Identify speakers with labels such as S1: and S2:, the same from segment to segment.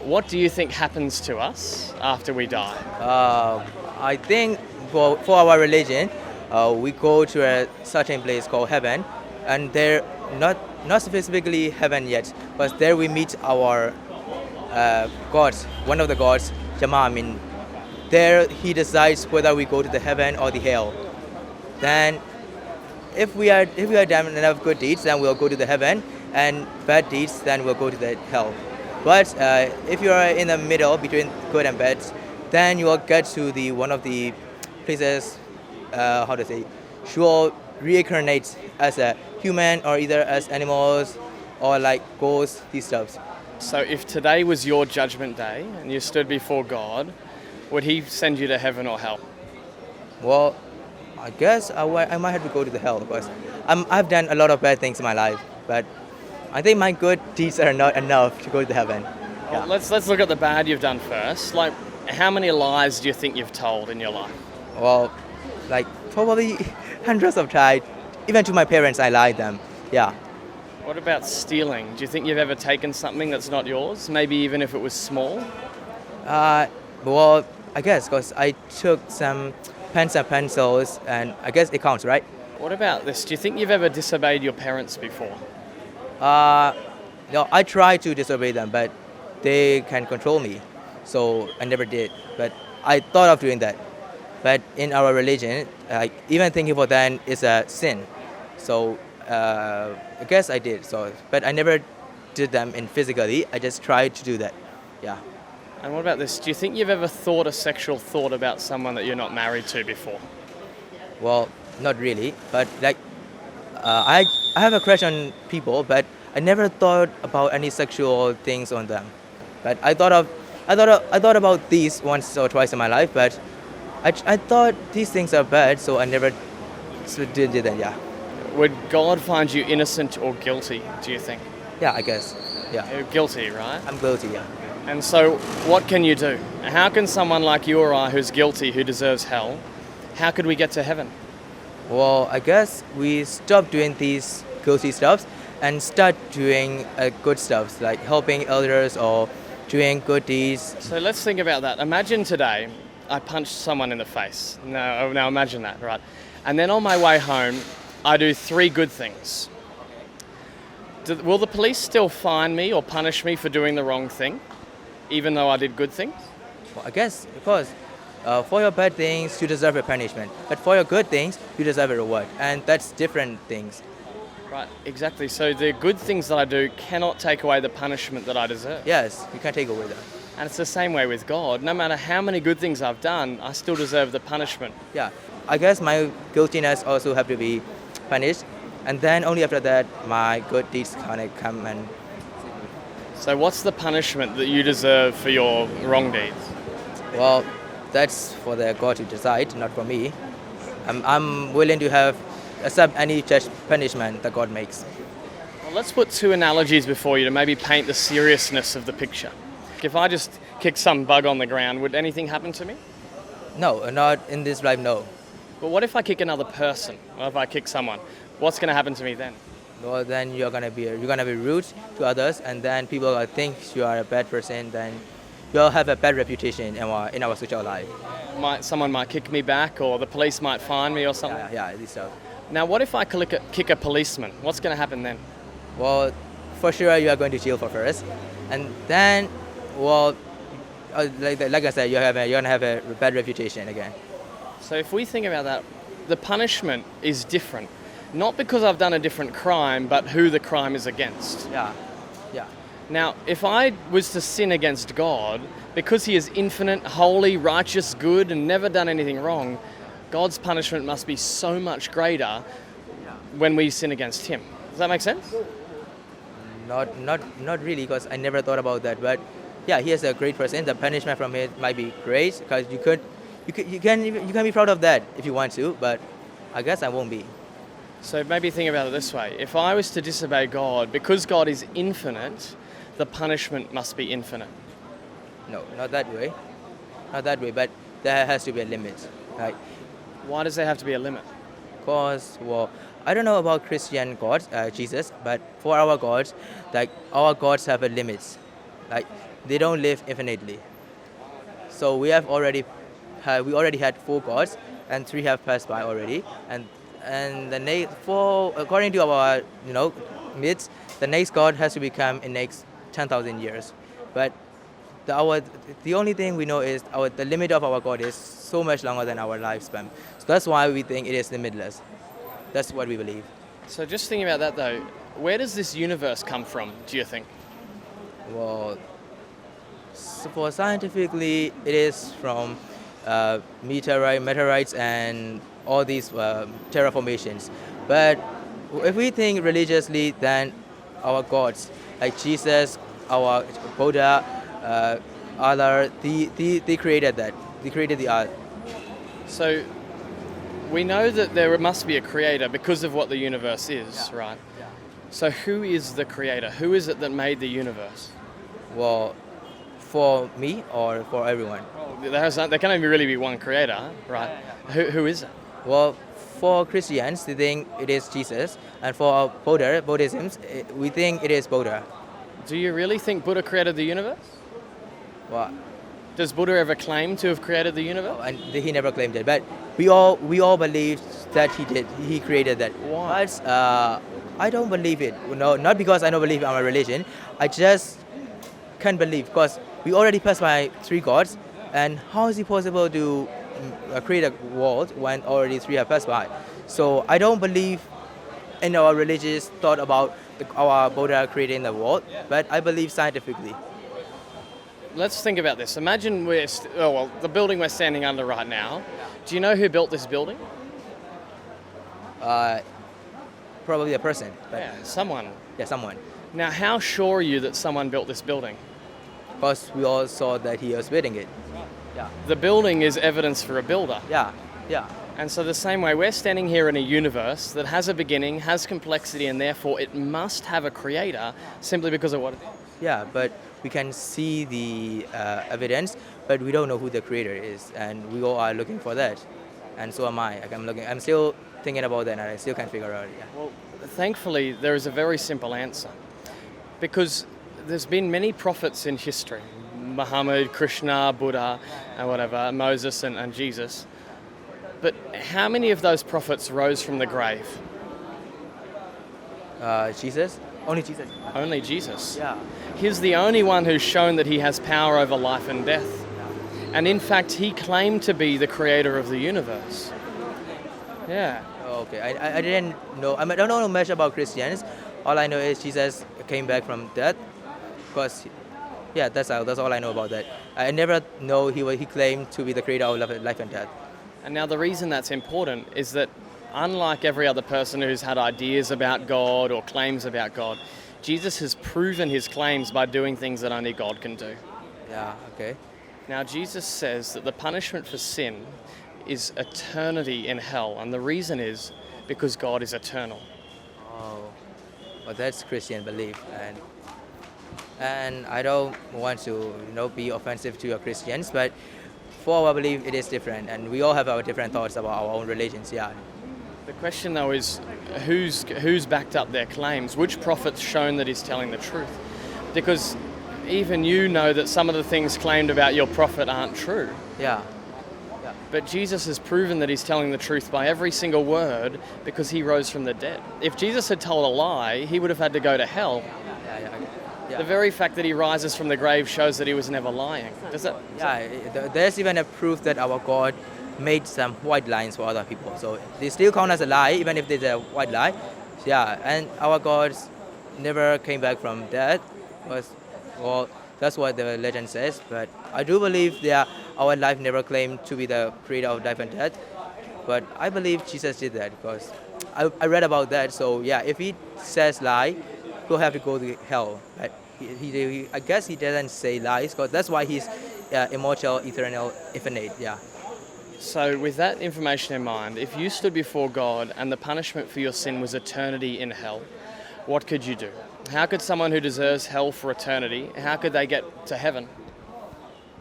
S1: What do you think happens to us after we die?
S2: I think for our religion, we go to a certain place called heaven, and there not specifically heaven yet, but there we meet our gods, one of the gods, Yama. I mean, there he decides whether we go to the heaven or the hell. Then, if we are done enough good deeds, then we'll go to the heaven, and bad deeds, then we'll go to the hell. But if you are in the middle between good and bad, then you will get to the one of the places. How to say? You will reincarnate as a human or either as animals or like ghosts. These stuffs.
S1: So if today was your judgment day and you stood before God, would he send you to heaven or hell?
S2: Well, I guess I might have to go to the hell because I've done a lot of bad things in my life, but I think my good deeds are not enough to go to heaven.
S1: Well, let's look at the bad you've done first. Like, how many lies do you think you've told in your life?
S2: Well, like probably hundreds of times. Even to my parents, I lied them. Yeah.
S1: What about stealing? Do you think you've ever taken something that's not yours? Maybe even if it was small?
S2: Well, I guess because I took some pens and pencils, and I guess it counts, right?
S1: What about this? Do you think you've ever disobeyed your parents before?
S2: No, I tried to disobey them, but they can control me, so I never did. But I thought of doing that. But in our religion, like even thinking for that is a sin. So I guess I did. So, but I never did them in physically. I just tried to do that. Yeah.
S1: And what about this? Do you think you've ever thought a sexual thought about someone that you're not married to before?
S2: Well, not really. But like, I have a crush on people, but I never thought about any sexual things on them. But I thought about these once or twice in my life. But I thought these things are bad, so I never did that. Yeah.
S1: Would God find you innocent or guilty, do you think?
S2: Yeah, I guess. Yeah.
S1: You're guilty, right?
S2: I'm guilty. Yeah.
S1: And so what can you do? How can someone like you or I who's guilty, who deserves hell, how could we get to heaven?
S2: Well, I guess we stop doing these guilty stuffs and start doing good stuff like helping others or doing good deeds.
S1: So let's think about that. Imagine today I punched someone in the face. Now imagine that, right? And then on my way home, I do 3 good things. Will the police still fine me or punish me for doing the wrong thing, even though I did good things?
S2: Well, I guess because for your bad things, you deserve a punishment. But for your good things, you deserve a reward. And that's different things.
S1: Right, exactly. So the good things that I do cannot take away the punishment that I deserve.
S2: Yes, you can't take away that.
S1: And it's the same way with God. No matter how many good things I've done, I still deserve the punishment.
S2: Yeah, I guess my guiltiness also have to be punished. And then only after that, my good deeds kind of come and...
S1: So what's the punishment that you deserve for your wrong deeds?
S2: Well, that's for the God to decide, not for me. I'm willing to accept any punishment that God makes.
S1: Well, let's put 2 analogies before you to maybe paint the seriousness of the picture. If I just kick some bug on the ground, would anything happen to me?
S2: No, not in this life, no.
S1: But what if I kick another person? What if I kick someone? What's going to happen to me then?
S2: Well, then you're gonna be rude to others, and then people will think you are a bad person. Then you'll have a bad reputation in our social life.
S1: Someone might kick me back, or the police might fine me or something.
S2: Yeah, this stuff.
S1: Now, what if I kick a policeman? What's going to happen then?
S2: Well, for sure you are going to jail for first, and then, well, like I said, you're gonna have a bad reputation again.
S1: So if we think about that, the punishment is different. Not because I've done a different crime, but who the crime is against.
S2: Yeah.
S1: Now, if I was to sin against God, because he is infinite, holy, righteous, good, and never done anything wrong, God's punishment must be so much greater when we sin against him. Does that make sense?
S2: Not really, because I never thought about that. But yeah, he is a great person. The punishment from him might be great, because you can be proud of that if you want to. But I guess I won't be.
S1: So maybe think about it this way. If I was to disobey God, because God is infinite, the punishment must be infinite.
S2: No, not that way. Not that way, but there has to be a limit. Right?
S1: Why does there have to be a limit?
S2: Because, well, I don't know about Christian gods, Jesus, but for our gods, like our gods have a limit. Like they don't live infinitely. So we already had 4 gods, and 3 have passed by already. And according to our myths, the next god has to become in next 10,000 years. But the only thing we know is the limit of our god is so much longer than our lifespan. So that's why we think it is limitless. That's what we believe.
S1: So just thinking about that though, where does this universe come from, do you think?
S2: Well, for scientifically, it is from meteorites and all these terraformations. But if we think religiously, then our gods, like Jesus, our Buddha, Allah, they created that. They created the earth.
S1: So we know that there must be a creator because of what the universe is, right?
S2: Yeah.
S1: So who is the creator? Who is it that made the universe?
S2: Well, for me or for everyone?
S1: There can only really be one creator, right? Who is it?
S2: Well, for Christians, they think it is Jesus, and for Buddhism, we think it is Buddha.
S1: Do you really think Buddha created the universe?
S2: Well,
S1: Does Buddha ever claim to have created the universe?
S2: and he never claimed it, but we all believe that he did. He created that.
S1: Why?
S2: But I don't believe it. No, not because I don't believe in our religion. I just can't believe because we already passed by 3 gods, and how is it possible to create a world when already 3 have passed by? So I don't believe in our religious thought about our Buddha creating the world, but I believe scientifically.
S1: Let's think about this. Imagine the building we're standing under right now. Do you know who built this building?
S2: Probably a person. But
S1: Someone.
S2: yeah, someone.
S1: Now, how sure are you that someone built this building?
S2: Because we all saw that he was building it. Yeah.
S1: The building is evidence for a builder.
S2: Yeah. Yeah.
S1: And so the same way, we're standing here in a universe that has a beginning, has complexity, and therefore it must have a creator simply because of what it is.
S2: Yeah, but we can see the evidence, but we don't know who the creator is, and we all are looking for that. And so am I. Like, I'm still thinking about that, and I still can't figure out. Yeah.
S1: Well, thankfully, there is a very simple answer. Because there's been many prophets in history. Muhammad, Krishna, Buddha, and whatever, Moses and Jesus. But how many of those prophets rose from the grave?
S2: Jesus? Only Jesus.
S1: Only Jesus.
S2: Yeah.
S1: He's the only one who's shown that he has power over life and death. And in fact, he claimed to be the creator of the universe. Yeah.
S2: Okay, I didn't know. I don't know much about Christians. All I know is Jesus came back from death. Because, yeah, that's all I know about that. I never know he claimed to be the creator of life and death.
S1: And now the reason that's important is that unlike every other person who's had ideas about God or claims about God, Jesus has proven his claims by doing things that only God can do.
S2: Yeah, okay.
S1: Now Jesus says that the punishment for sin is eternity in hell, and the reason is because God is eternal.
S2: Oh, well, that's Christian belief, and I don't want to be offensive to your Christians, but for our belief it is different, and we all have our different thoughts about our own religions. Yeah.
S1: The question though is who's backed up their claims? Which prophet's shown that he's telling the truth? Because even you know that some of the things claimed about your prophet aren't true.
S2: Yeah.
S1: But Jesus has proven that he's telling the truth by every single word because he rose from the dead. If Jesus had told a lie, he would have had to go to hell.
S2: Yeah.
S1: The very fact that he rises from the grave shows that he was never lying. Does it?
S2: Yeah, there's even a proof that our God made some white lines for other people. So they still count as a lie, even if there's a white lie. Yeah, and our God never came back from death. That's what the legend says. But I do believe our life never claimed to be the creator of life and death. But I believe Jesus did that because I read about that. So yeah, if he says lie, he'll have to go to hell. But I guess he doesn't say lies because that's why he's immortal, eternal, infinite. Yeah.
S1: So with that information in mind, if you stood before God and the punishment for your sin was eternity in hell, what could you do? How could someone who deserves hell for eternity, how could they get to heaven?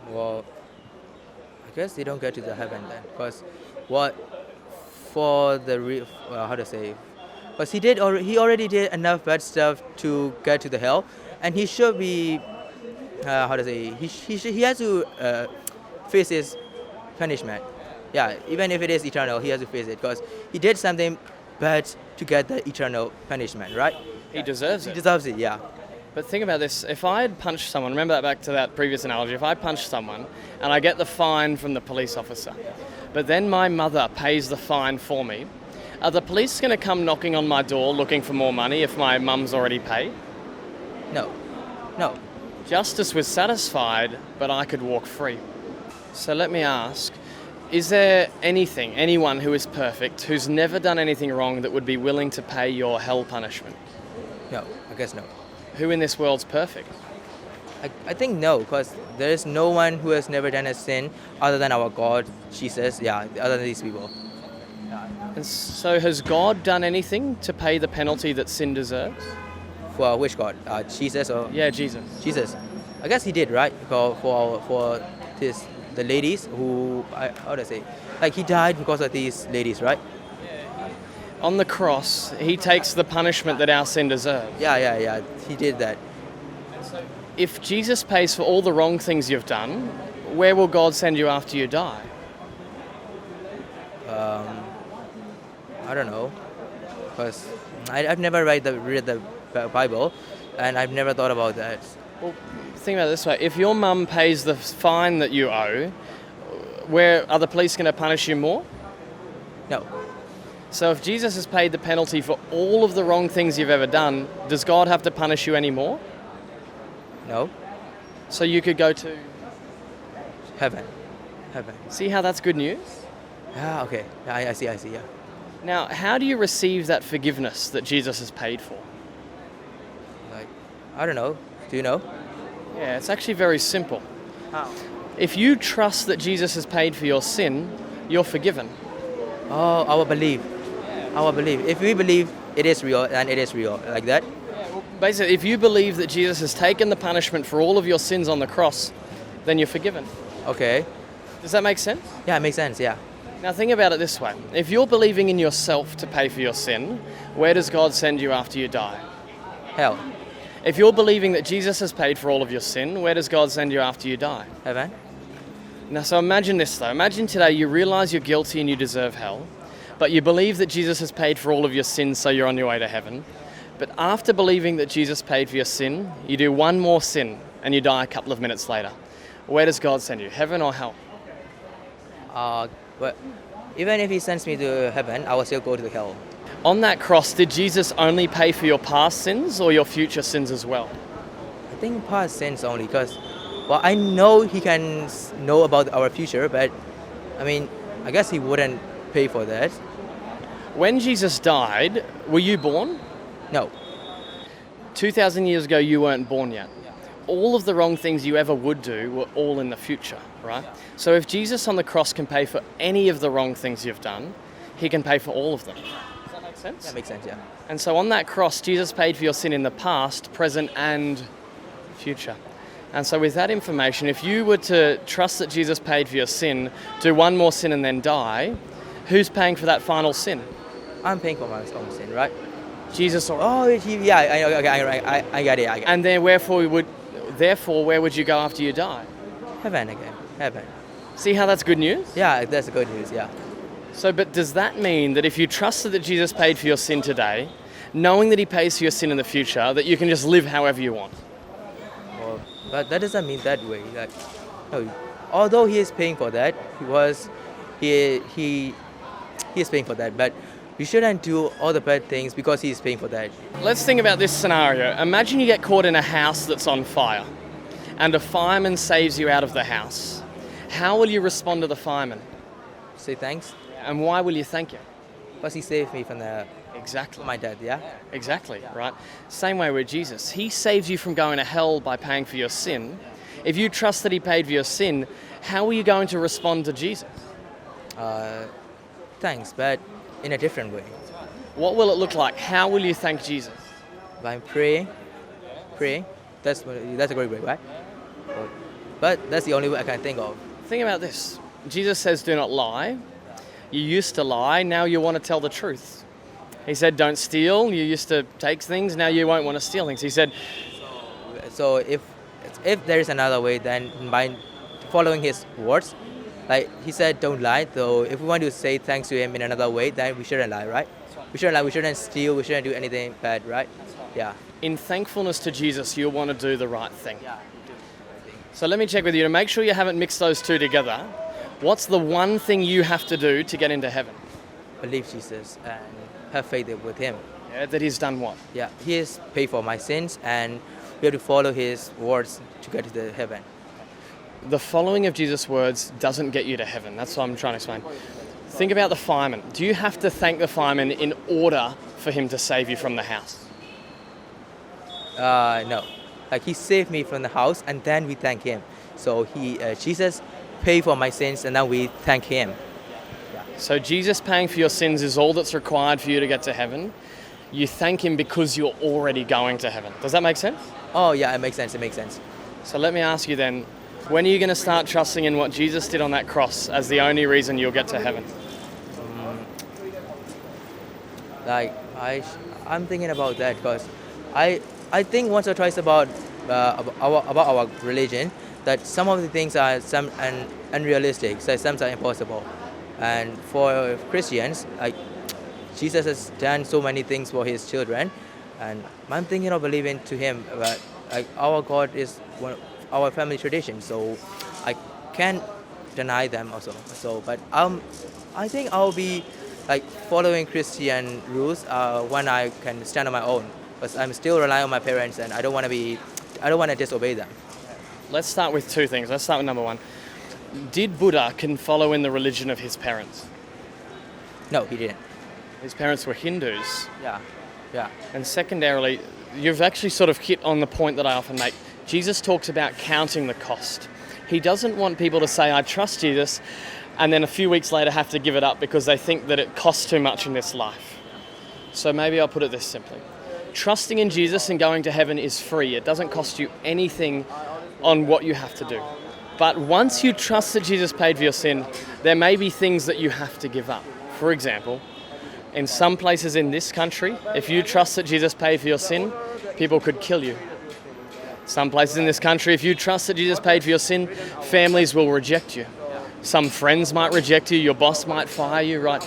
S2: Well, I guess they don't get to the heaven then, because because he already did enough bad stuff to get to the hell, and he should be how to say, he has to face his punishment. Yeah, even if it is eternal, he has to face it because he did something bad to get the eternal punishment, right?
S1: He deserves
S2: He
S1: it.
S2: deserves it, yeah.
S1: But think about this, if I had punched someone, remember that back to that previous analogy, if I punched someone and I get the fine from the police officer, but then my mother pays the fine for me, are the police going to come knocking on my door looking for more money if my mum's already paid?
S2: No, no.
S1: Justice was satisfied, but I could walk free. So let me ask, is there anyone who is perfect, who's never done anything wrong that would be willing to pay your hell punishment?
S2: No, I guess no.
S1: Who in this world's perfect?
S2: I think no, because there is no one who has never done a sin other than our God, Jesus, yeah, other than these people.
S1: And so has God done anything to pay the penalty that sin deserves?
S2: For which God? Jesus or?
S1: Yeah, Jesus.
S2: Jesus. I guess he did, right? For the ladies who, how do I say? Like he died because of these ladies, right?
S1: On the cross, he takes the punishment that our sin deserves.
S2: Yeah. He did that.
S1: If Jesus pays for all the wrong things you've done, where will God send you after you die?
S2: I don't know, because I've never read the Bible, and I've never thought about that.
S1: Well, think about it this way. If your mum pays the fine that you owe, where are the police going to punish you more?
S2: No.
S1: So if Jesus has paid the penalty for all of the wrong things you've ever done, does God have to punish you anymore?
S2: No.
S1: So you could go to
S2: Heaven.
S1: See how that's good news?
S2: Yeah, okay. Yeah, I see, yeah.
S1: Now, how do you receive that forgiveness that Jesus has paid for?
S2: Like, I don't know. Do you know?
S1: Yeah, it's actually very simple.
S2: How?
S1: If you trust that Jesus has paid for your sin, you're forgiven.
S2: Oh, our belief. If we believe it is real, then it is real. Like that?
S1: Basically, if you believe that Jesus has taken the punishment for all of your sins on the cross, then you're forgiven.
S2: Okay.
S1: Does that make sense?
S2: Yeah, it makes sense, yeah.
S1: Now think about it this way. If you're believing in yourself to pay for your sin, where does God send you after you die?
S2: Hell.
S1: If you're believing that Jesus has paid for all of your sin, where does God send you after you die?
S2: Heaven.
S1: Now, so imagine this though. Imagine today you realize you're guilty and you deserve hell, but you believe that Jesus has paid for all of your sins, so you're on your way to heaven. But after believing that Jesus paid for your sin, you do one more sin and you die a couple of minutes later. Where does God send you? Heaven or hell?
S2: But even if he sends me to heaven, I will still go to hell.
S1: On that cross, did Jesus only pay for your past sins or your future sins as well?
S2: I think past sins only, because, well, I know he can know about our future, but, I mean, I guess he wouldn't pay for that.
S1: When Jesus died, were you born?
S2: No.
S1: 2,000 years ago, you weren't born yet. All of the wrong things you ever would do were all in the future, right? So if Jesus on the cross can pay for any of the wrong things you've done, he can pay for all of them. Does that make sense?
S2: That makes sense, yeah.
S1: And so on that cross, Jesus paid for your sin in the past, present, and future. And so with that information, if you were to trust that Jesus paid for your sin, do one more sin and then die, who's paying for that final sin?
S2: I'm paying for my own sin, right?
S1: Jesus or...
S2: Oh, yeah, I get it.
S1: And then therefore, where would you go after you die?
S2: Heaven again, heaven.
S1: See how that's good news?
S2: Yeah, that's good news, yeah.
S1: So, but does that mean that if you trusted that Jesus paid for your sin today, knowing that he pays for your sin in the future, that you can just live however you want?
S2: Well, but that doesn't mean that way. Like, no, although he is paying for that, he is paying for that, but we shouldn't do all the bad things because he is paying for that.
S1: Let's think about this scenario. Imagine you get caught in a house that's on fire and a fireman saves you out of the house. How will you respond to the fireman?
S2: Say thanks.
S1: And why will you thank him?
S2: Because he saved me from
S1: Exactly.
S2: my dad, yeah?
S1: Exactly, right? Same way with Jesus. He saves you from going to hell by paying for your sin. If you trust that he paid for your sin, how are you going to respond to Jesus?
S2: Thanks, but in a different way.
S1: What will it look like? How will you thank Jesus?
S2: By praying. That's a great way, right? But that's the only way I can think of.
S1: Think about this. Jesus says, do not lie. You used to lie, now you want to tell the truth. He said, don't steal. You used to take things, now you won't want to steal things. He said...
S2: So if if there is another way, then by following his words, like he said, don't lie. So if we want to say thanks to him in another way, then we shouldn't lie, right? We shouldn't lie. We shouldn't steal. We shouldn't do anything bad, right? Yeah.
S1: In thankfulness to Jesus, you'll want to do the right thing. So let me check with you to make sure you haven't mixed those two together. What's the one thing you have to do to get into heaven?
S2: Believe Jesus and have faith with him.
S1: Yeah, that he's done what?
S2: Yeah, he has paid for my sins, and we have to follow his words to get to the heaven.
S1: The following of Jesus' words doesn't get you to heaven. That's what I'm trying to explain. Think about the fireman. Do you have to thank the fireman in order for him to save you from the house?
S2: No. Like he saved me from the house, and then we thank him. So Jesus paid for my sins, and then we thank him.
S1: So Jesus paying for your sins is all that's required for you to get to heaven. You thank him because you're already going to heaven. Does that make sense?
S2: Oh yeah, it makes sense. It makes sense.
S1: So let me ask you then, when are you going to start trusting in what Jesus did on that cross as the only reason you'll get to heaven?
S2: Like I'm thinking about that because I think once or twice about our religion, that some of the things are unrealistic, so some are impossible. And for Christians, like Jesus has done so many things for his children, and I'm thinking of believing to him. But like our God is our family tradition, so I can't deny them also. So, but I think I'll be like following Christian rules when I can stand on my own. Because I'm still relying on my parents, and I don't want to disobey them.
S1: Let's start with two things. Let's start with number one. Did Buddha can follow in the religion of his parents?
S2: No, he didn't.
S1: His parents were Hindus.
S2: Yeah.
S1: And secondarily, you've actually sort of hit on the point that I often make. Jesus talks about counting the cost. He doesn't want people to say, I trust Jesus, and then a few weeks later have to give it up because they think that it costs too much in this life. So maybe I'll put it this simply. Trusting in Jesus and going to heaven is free. It doesn't cost you anything on what you have to do. But once you trust that Jesus paid for your sin, there may be things that you have to give up. For example, in some places in this country, if you trust that Jesus paid for your sin, people could kill you. Some places in this country, if you trust that Jesus paid for your sin, families will reject you. Some friends might reject you, your boss might fire you, right?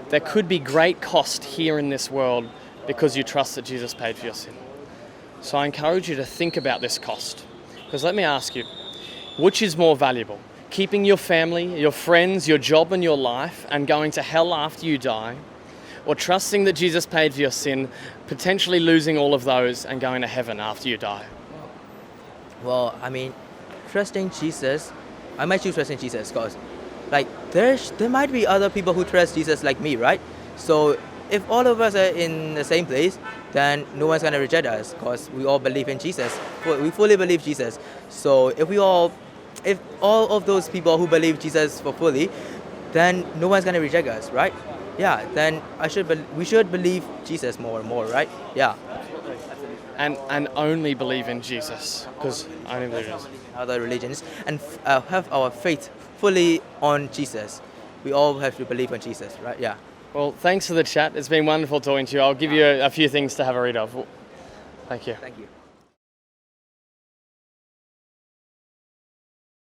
S1: There could be great cost here in this world because you trust that Jesus paid for your sin. So I encourage you to think about this cost. Because let me ask you, which is more valuable? Keeping your family, your friends, your job and your life and going to hell after you die? Or trusting that Jesus paid for your sin, potentially losing all of those and going to heaven after you die?
S2: Well, I mean, trusting Jesus, I might choose trusting Jesus because like there might be other people who trust Jesus like me, right? So if all of us are in the same place, then no one's going to reject us because we all believe in Jesus. We fully believe Jesus. So if all of those people who believe Jesus for fully, then no one's going to reject us, right? Yeah, then we should believe Jesus more and more, right? Yeah.
S1: And only believe in Jesus, because only believe in Jesus.
S2: Other religions and have our faith fully on Jesus. We all have to believe on Jesus, right? Yeah.
S1: Well, thanks for the chat. It's been wonderful talking to you. I'll give you a few things to have a read of. Thank you.
S2: Thank you.